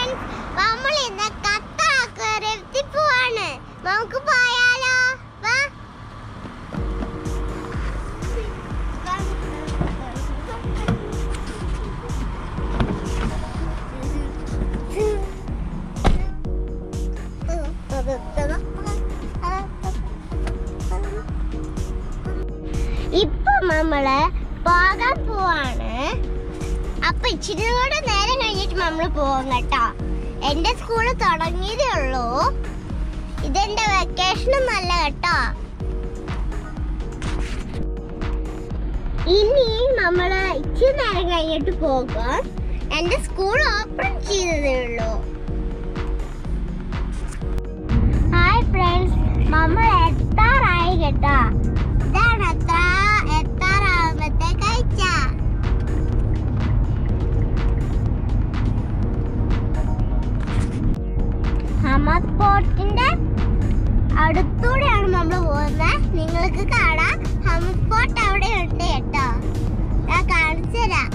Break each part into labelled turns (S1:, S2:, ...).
S1: Friends, നമ്മൾ ഇന്ന് കത്ത അക്വേറിയത്തിൽ പോവാണ്. നമുക്ക് പോയാലോ? വാ. ഇപ്പൊ നമ്മള് പോകാൻ പോവാണ്. അപ്പൊ ഇച്ചിരി കൂടെ നേരം കഴിഞ്ഞിട്ട് നമ്മള് പോകും കേട്ടോ. എന്റെ സ്കൂള് തുടങ്ങിയതേ ഉള്ളൂ. ഇതെന്റെ വെക്കേഷനൊന്നല്ല കേട്ടോ. ഇനി നമ്മള് ഇച്ചിരി നേരം കഴിഞ്ഞിട്ട് പോകും. എന്റെ സ്കൂൾ ഓപ്പൺ ചെയ്തതേ ഉള്ളൂ. ഹായ് ഫ്രണ്ട്സ്, നമ്മൾ എത്താറായി കേട്ടോ. ഇതാണ് എത്താറാവുമ്പത്തെ കാഴ്ച. ഹമദ് ഫോർട്ടിന്റെ അടുത്തൂടെയാണ് നമ്മൾ പോകുന്നത്. നിങ്ങൾക്ക് കാണാം, ഹമദ് ഫോർട്ട് അവിടെ ഉണ്ട് കേട്ടോ. ഞാൻ കാണിച്ചു തരാം.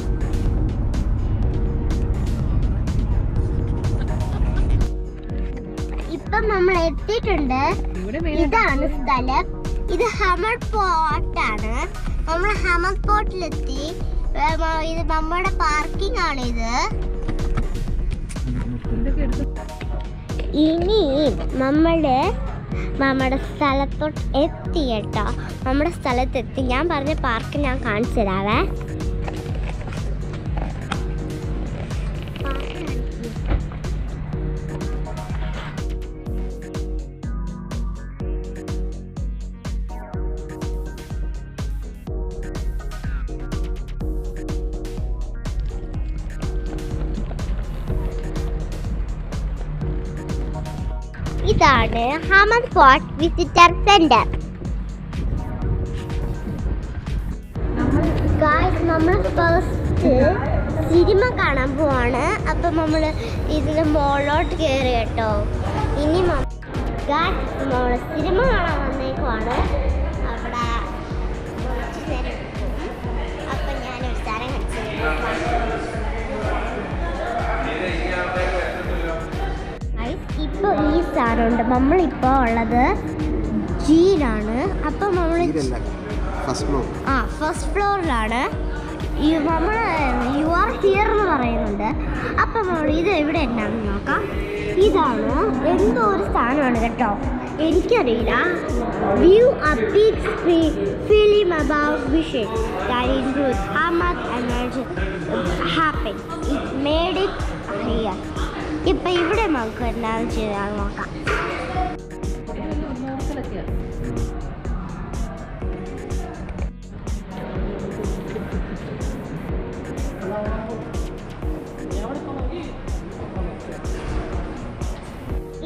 S1: ഇപ്പം നമ്മൾ എത്തിയിട്ടുണ്ട്. ഇതാണ് സ്ഥലം. ഇത് ഹമദ് ഫോർട്ടാണ്. നമ്മൾ ഹമദ് ഫോർട്ടിലെത്തി. ഇത് നമ്മുടെ പാർക്കിംഗ് ആണ്. ഇത് ഇനി നമ്മുടെ സ്ഥലത്തോട്ട് എത്തി കേട്ടോ. നമ്മുടെ സ്ഥലത്തെത്തി. ഞാൻ പറഞ്ഞ പാർക്ക് ഞാൻ കാണിച്ചു തരാവേ. ഇതാണ് ഹമദ് ഫോർട്ട് വിസിറ്റർ സെന്റർ. നമ്മൾ ഫസ്റ്റ് സിനിമ കാണാൻ പോവാണ്. അപ്പൊ നമ്മള് ഇതിന്റെ മോളിലോട്ട് കയറി കേട്ടോ. ഇനി നമ്മള് സിനിമ കാണാൻ വന്നേക്കുവാണ്. അവിടെ കുറച്ച് നേരം എടുക്കും. അപ്പൊ ഞാനൊരു സ്ഥലം ഇപ്പൊ ഈ സാധനമുണ്ട്. നമ്മളിപ്പോ ഉള്ളത് ജിയിലാണ്. അപ്പൊ നമ്മള് ഫസ്റ്റ് ഫ്ലോറിലാണ്. നമ്മള് യു ആർ ഹിയർ എന്ന് പറയുന്നുണ്ട്. അപ്പൊ നമ്മൾ ഇത് എവിടെ എന്താണെന്ന് നോക്കാം. ഇതാണ് എന്തോ ഒരു സ്ഥാനമാണ് കേട്ടോ, എനിക്കറിയില്ല. View a big film about vision that includes how much energy happen. It made it here. ഇപ്പൊ ഇവിടെ നമുക്ക് എന്താണ് ചെയ്യാൻ നോക്കാം.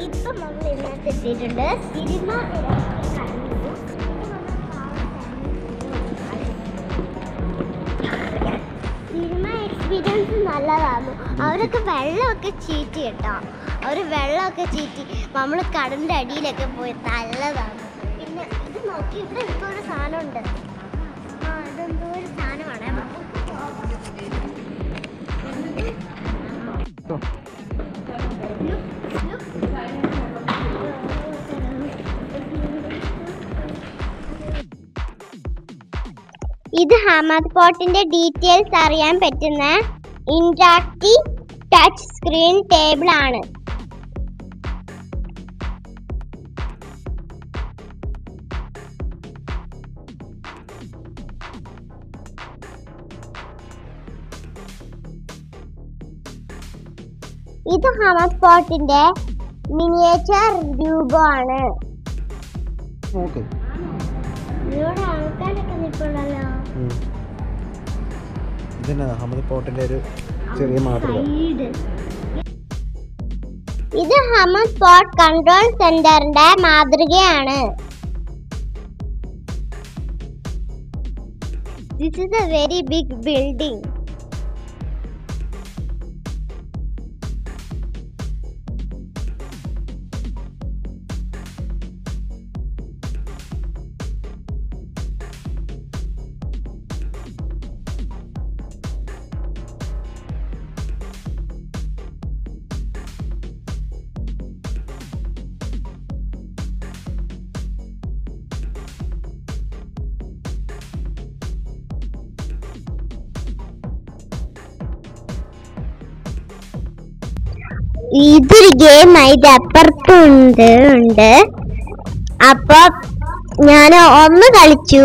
S1: ഇപ്പൊ നമ്മൾ ഇതിനകത്ത് എത്തിയിട്ടുണ്ട്. സിനിമ എക്സ്പീരിയൻസ് നല്ലതാണ്. അവരൊക്കെ വെള്ളമൊക്കെ ചീറ്റി കേട്ടോ. അവർ വെള്ളമൊക്കെ ചീറ്റി നമ്മൾ കടലിൻ്റെ അടിയിലൊക്കെ പോയി നല്ലതാണ്. പിന്നെ ഇത് നോക്കി, ഇവിടെ എന്തോ ഒരു സാധനമുണ്ട്. ഇതെന്തോ ഒരു സാധനമാണ്. ഇത് ഹമദ് ഫോർട്ടിന്റെ ഡീറ്റെയിൽസ് അറിയാൻ പറ്റുന്ന ഇന്ററാക്റ്റീവ് ടച്ച് സ്ക്രീൻ ടേബിൾ ആണ്. ഇത് ഹമദ് ഫോർട്ടിന്റെ മിനിയേച്ചർ രൂപമാണ്. ഇവിടെ ആൾക്കാരൊക്കെ നിൽപ്പുണ്ടല്ലോ.
S2: ഹമദ് ഫോർട്ടിന്റെ ഒരു ചെറിയ മാതൃക.
S1: ഇത് ഹമദ് ഫോർട്ട് കൺട്രോൾ സെന്ററിന്റെ മാതൃകയാണ്. This is a very big building. ഇതൊരു ഗെയിമായി, ഇത് അപ്പുറത്തുണ്ട്. അപ്പൊ ഞാൻ ഒന്ന് കളിച്ചു,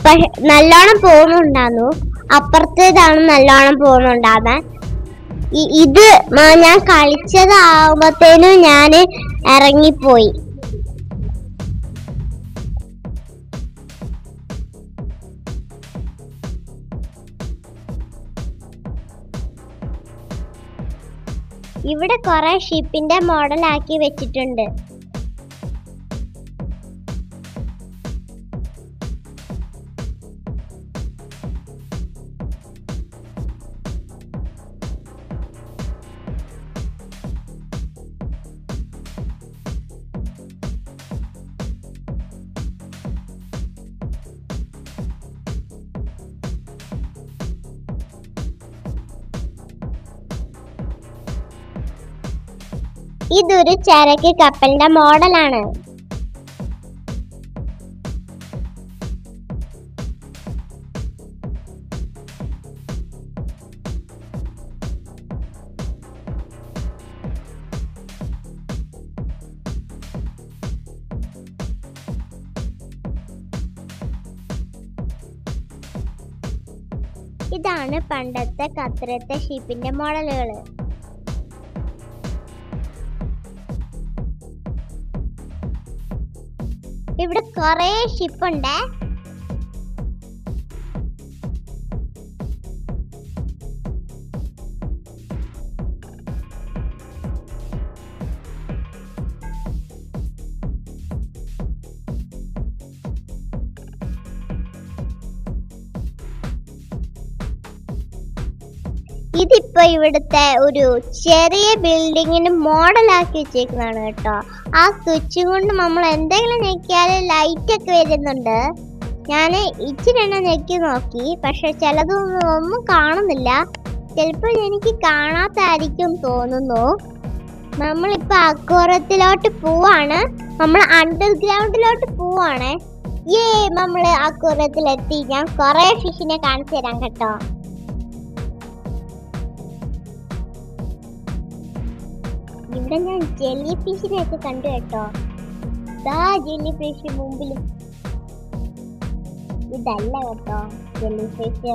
S1: പക്ഷെ നല്ലോണം പോകുന്നുണ്ടായിരുന്നു. അപ്പുറത്തേതാണ് നല്ലോണം പോകുന്നുണ്ടാകുന്നത്. ഇത് ഞാൻ കളിച്ചതാവുമ്പത്തേനും ഞാൻ ഇറങ്ങിപ്പോയി. ഇവിടെ കുറെ ഷിപ്പിന്റെ മോഡൽ ആക്കി വെച്ചിട്ടുണ്ട്. ഇതൊരു ചരക്ക് കപ്പലിന്റെ മോഡലാണ്. ഇതാണ് പണ്ടത്തെ ഖത്തറത്തെ ഷിപ്പിന്റെ മോഡലുകൾ. ഇവിടെ കുറെ ഷിപ്പുണ്ട്. ഇതിപ്പോ ഇവിടുത്തെ ഒരു ചെറിയ ബിൽഡിങ്ങിന് മോഡലാക്കി വെച്ചേക്കുന്നതാണ് കേട്ടോ. ആ സ്വിച്ച് കൊണ്ട് നമ്മൾ എന്തെങ്കിലും ഞെക്കിയാൽ ലൈറ്റ് ഒക്കെ വരുന്നുണ്ട്. ഞാൻ ഇച്ചിരി എണ്ണം ഞെക്കി നോക്കി, പക്ഷെ ചിലതൊന്നും കാണുന്നില്ല. ചിലപ്പോൾ എനിക്ക് കാണാത്തായിരിക്കും തോന്നുന്നു. നമ്മളിപ്പോ അക്വേറിയത്തിലോട്ട് പോവാണ്. നമ്മൾ അണ്ടർഗ്രൗണ്ടിലോട്ട് പോവാണ്. നമ്മള് അക്വേറിയത്തിലെത്തി. ഞാൻ കുറെ ഫിഷിനെ കാണിച്ചു തരാം കേട്ടോ. ഇവിടെ ഞാൻ ജെല്ലി ഫിഷിനെ ഒക്കെ കണ്ടു കേട്ടോ. ജെല്ലി ഫിഷ് മുമ്പിൽ. ഇതല്ല കേട്ടോ ജെല്ലി ഫിഷ്.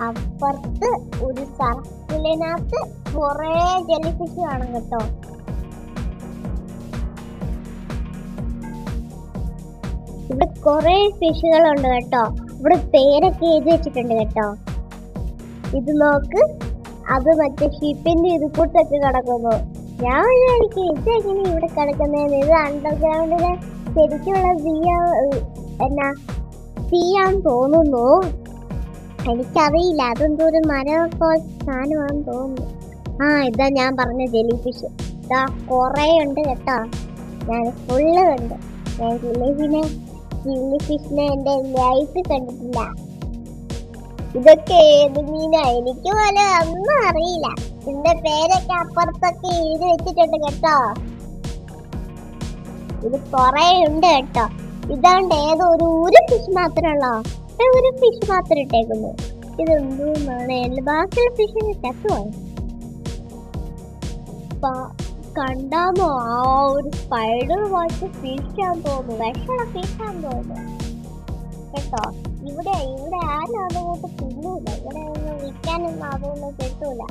S1: അപ്പുറത്ത് ഒരു സർക്കിളിനകത്ത് കുറെ ജെല്ലി ഫിഷ് കാണും കേട്ടോ. ഇവിടെ കുറെ ഫിഷുകളുണ്ട് കേട്ടോ. ഇവിടെ പേരൊക്കെ എഴുതി വെച്ചിട്ടുണ്ട് കേട്ടോ. ഇത് നോക്ക്, അത് മറ്റേ ഷിപ്പിന്റെ ഇത് കൂട്ടൊക്കെ കിടക്കുന്നു. ഞാൻ വിചാരിക്കും ഇതെങ്ങനെ ഇവിടെ കിടക്കുന്നതെന്ന്. ഇത് അണ്ടർഗ്രൗണ്ടിലെ ശരിക്കുള്ള തീയാന്ന് തോന്നുന്നു. എനിക്കറിയില്ല, അതെന്തോ ഒരു മരമൊക്കെ സാധനമാണെന്ന് തോന്നുന്നു. ഇതാ ഞാൻ പറഞ്ഞ ജെല്ലി ഫിഷ്. ഇതാ കുറെ ഉണ്ട് കേട്ടോ. ഞാൻ ഫുള്ള് കണ്ടു. ഞാൻ ജെല്ലി ഫിഷിനെ എന്റെ ലൈഫ് കണ്ടിട്ടില്ല. ഇതൊക്കെ ഏത് മീനാ എനിക്ക് പോലെ ഒന്നും അറിയില്ല. ഇതിന്റെ പേരൊക്കെ അപ്പുറത്തൊക്കെ എഴുതി വെച്ചിട്ടുണ്ട് കേട്ടോ. ഇത് കൊറേ ഉണ്ട് കേട്ടോ. ഇതാണ്ട് ഏതോ ഒരു ഫിഷ് മാത്രമല്ലോ, ഒരു ഫിഷ് മാത്രം ഇട്ടേക്കുന്നു. ഇതെന്തോന്നാണ്? ബാക്കിയുള്ള ഫിഷിന് ചത്തുവാണ്. കണ്ടാമോ ആ ഒരു സ്പൈഡർ വാച്ച് ഫിഷാന്ന് തോന്നുന്നു. വിഷമുള്ള ഫിഷാന്ന് തോന്നുന്നു കേട്ടോ. ഇവിടെ ആരും അതുകൊണ്ട് തിന്നൂല. ഇവിടെ ഒന്നും വിൽക്കാനൊന്നും അതൊന്നും കിട്ടൂല.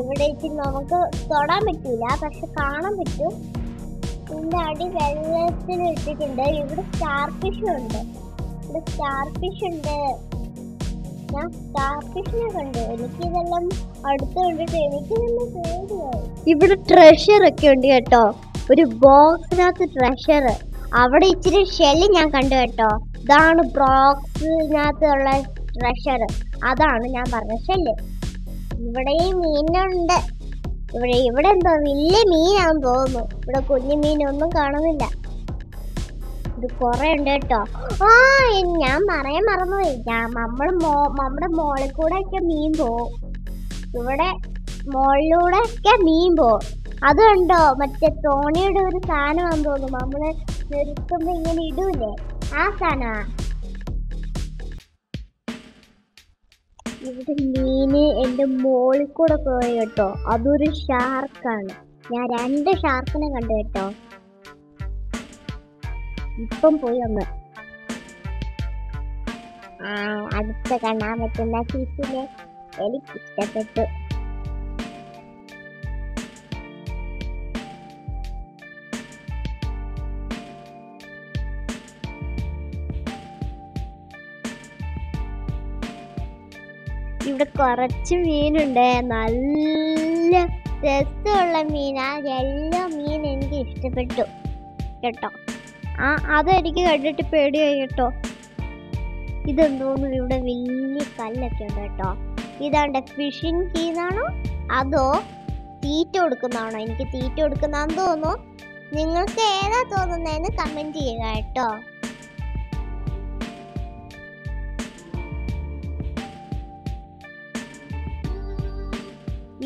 S1: ഇവിടെ ഇച്ചിരി നമുക്ക് തൊടാൻ പറ്റൂല, പക്ഷെ കാണാൻ പറ്റും. ഇതിന്റെ അടി വെള്ളത്തിൽ ഇട്ടിട്ടുണ്ട്. ഇവിടെ സ്റ്റാർ ഫിഷ് ഉണ്ട്. ഞാൻ സ്റ്റാർ ഫിഷിനെ കണ്ടു. എനിക്കിതെല്ലാം അടുത്ത് കണ്ടിട്ട് എനിക്ക് നല്ല പേടിയായി. ഇവിടെ ട്രഷർ ഒക്കെ ഉണ്ട് കേട്ടോ. ഒരു ബോക്സിനകത്ത് ട്രഷർ. അവിടെ ഇച്ചിരി ഷെല്ല് ഞാൻ കണ്ടു കേട്ടോ. ഇതാണ് ബോക്സിനകത്തുള്ള ട്രഷർ. അതാണ് ഞാൻ പറഞ്ഞ ഷെല്ല്. ഇവിടെയും മീനുണ്ട്. ഇവിടെ എന്തോ വലിയ മീനാന്ന് തോന്നുന്നു. ഇവിടെ കുഞ്ഞു മീനൊന്നും കാണുന്നില്ല. ഇത് കുറെ ഉണ്ട് കേട്ടോ. ഞാൻ പറയാൻ മറന്നുപോയി. നമ്മുടെ മോളിൽ കൂടെ ഒക്കെ മീൻ പോവും. ഇവിടെ മോളിലൂടെ ഒക്കെ മീൻ പോവും. അതുണ്ടോ മറ്റേ തോണിയുടെ ഒരു സാധനമാണെന്ന് തോന്നുന്നു. നമ്മള് നിർത്തുമ്പോ ഇങ്ങനെ ഇടൂലേ, ആ സാധനമാ. ഇവിടെ മീന് എൻ്റെ മോളിൽ കൂടെ പോയി കേട്ടോ. അതൊരു ഷാർക്കാണ്. ഞാൻ 2 ഷാർക്കിനെ കണ്ടു കേട്ടോ. ഇപ്പം പോയി ഒന്ന് അടുത്ത് കാണാൻ പറ്റുന്ന ഫിഷിനെ എനിക്ക് ഇഷ്ടപ്പെട്ടു. ഇവിടെ കുറച്ച് മീനുണ്ട്, നല്ല രസമുള്ള മീനാ. എല്ലാ മീൻ എനിക്ക് ഇഷ്ടപ്പെട്ടു കേട്ടോ. അതെനിക്ക് കണ്ടിട്ട് പേടിയായി കേട്ടോ. ഇതെന്തോന്നു ഇവിടെ വലിയ കല്ലൊക്കെ ഉണ്ട് കേട്ടോ. ഇതാണ്ട് ഫിഷിംഗ് കീന്നാണോ അതോ തീറ്റ കൊടുക്കുന്നതാണോ? എനിക്ക് തീറ്റ കൊടുക്കുന്നതാന്ന് തോന്നുന്നു. നിങ്ങൾക്ക് ഏതാ തോന്നുന്നതെന്ന് കമന്റ് ചെയ്യുക കേട്ടോ.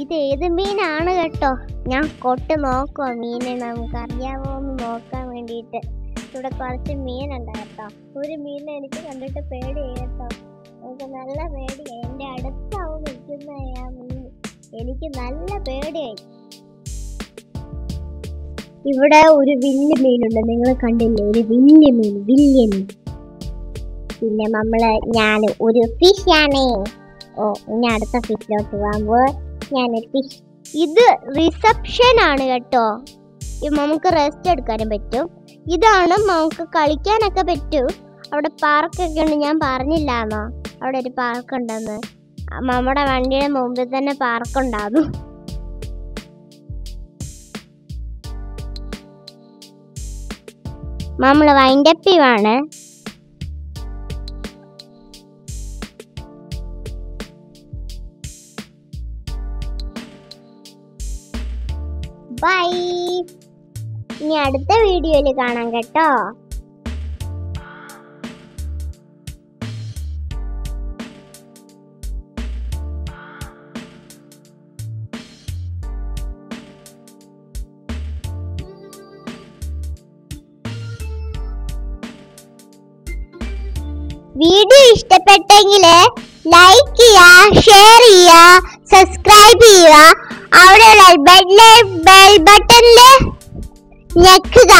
S1: ഇത് ഏത് മീനാണ് കേട്ടോ. ഞാൻ കൊട്ട് നോക്കുവാ മീനെ നമുക്കറിയാമോ എന്ന് നോക്കാൻ വേണ്ടിയിട്ട്. ഇവിടെ കുറച്ച് മീനുണ്ട് കേട്ടോ. ഒരു മീനിനെ എനിക്ക് കണ്ടിട്ട് പേടിയായി കേട്ടോ. എനിക്ക് നല്ല പേടിയായി. എൻ്റെ അടുത്താവും നിൽക്കുന്ന ആ മീൻ. എനിക്ക് നല്ല പേടിയായി. ഇവിടെ ഒരു വലിയ മീനുണ്ട്, നിങ്ങൾ കണ്ടില്ലേ? ഒരു വലിയ മീൻ. പിന്നെ ഞാൻ ഒരു ഫിഷ് ആണ്. ഇനി അടുത്ത ഫിഷിലോട്ട് പോകുമ്പോൾ ഞാനൊരു ഫിഷ്. ഇത് റിസപ്ഷൻ ആണ് കേട്ടോ. നമുക്ക് റെസ്റ്റ് എടുക്കാനും പറ്റും. ഇതാണ് നമുക്ക് കളിക്കാനൊക്കെ പറ്റും. അവിടെ പാർക്കൊക്കെ ഉണ്ട്. ഞാൻ പറഞ്ഞില്ലാന്നോ അവിടെ ഒരു പാർക്ക് ഉണ്ടെന്ന്? നമ്മുടെ വണ്ടിയുടെ മുമ്പിൽ തന്നെ പാർക്കുണ്ടാകുന്നു. നമ്മൾ വൈൻഡപ്പ് ചെയ്യുവാണ്. ബൈ. ഇനി അടുത്ത വീഡിയോയിൽ കാണാം കേട്ടോ. വീഡിയോ ഇഷ്ടപ്പെട്ടെങ്കിൽ ലൈക്ക് ചെയ്യുക, ഷെയർ ചെയ്യുക, സബ്സ്ക്രൈബ് ചെയ്യുക. അവിടെയുള്ള ബെൽ ബട്ടണിൽ ഞെക്കുക.